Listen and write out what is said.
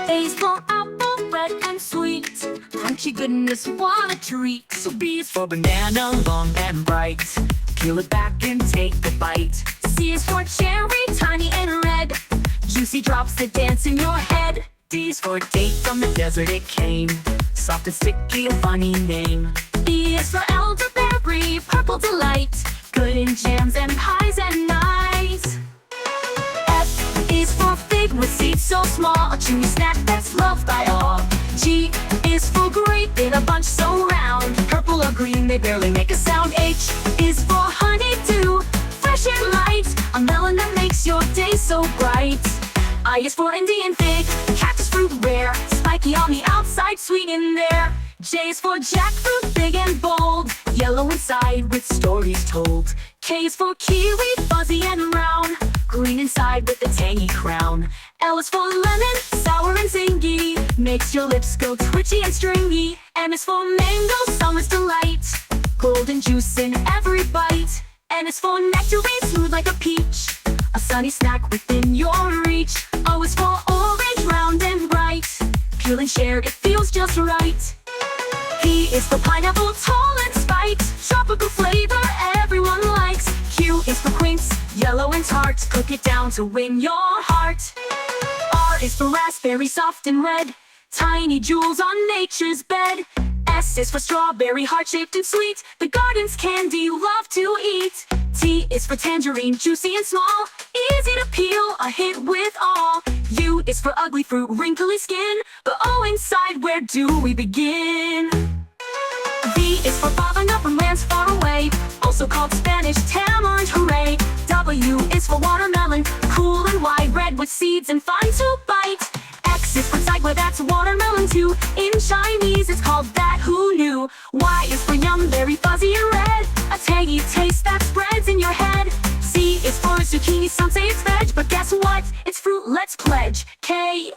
A is for apple, red and sweet. Crunchy goodness, what a treat. So B is for banana, long and bright. Peel it back and take a bite. C is for cherry, tiny and red. Juicy drops that dance in your head. D is for date, from the desert it came. Soft and sticky, a funny name. E is for elderberry, purple delight. Good in jams and pies and nice. F is for fig with seeds so small, a chewy snack that's loved by all. G is for grape in a bunch so round. Purple or green, they barely make a sound. H is for honeydew, fresh and light. A melon that makes your day so bright. I is for Indian fig, cactus fruit rare. Spiky on the outside, sweet in there. J is for jackfruit, big and bold. Yellow inside with stories told. K is for kiwi, fuzzy and round. Green inside with a tangy crown. L is for lemon, sour and zingy. Makes your lips go twitchy and stringy. M is for mango, summer's delight. Golden juice in every bite. N is for nectarine, smooth like a peach. A sunny snack within your reach. O is for orange, round and bright. Peel and share, it feels just right. P is for pineapple, tall and spiked. Tropical flavor everyone likes. Q is for quince, yellow and tart. Cook it down to win your heart. R is for raspberry, soft and red. Tiny jewels on nature's bed. S is for strawberry, heart-shaped and sweet. The garden's candy you love to eat. T is for tangerine, juicy and small. Easy to peel, a hit with all. U is for ugly fruit, wrinkly skin. But oh, inside, where do we begin? V is for fava nut from lands far away, also called Spanish tamarind, hooray. W is for watermelon, cool and wide, red with seeds and fun to bite. X is for tigua, that's watermelon too. In Chinese it's called that, who knew? Y is for yum, very fuzzy and red. A tangy taste that spreads in your head. Z is for zucchini, some say it's veg, but guess what? It's fruit, let's pledge. K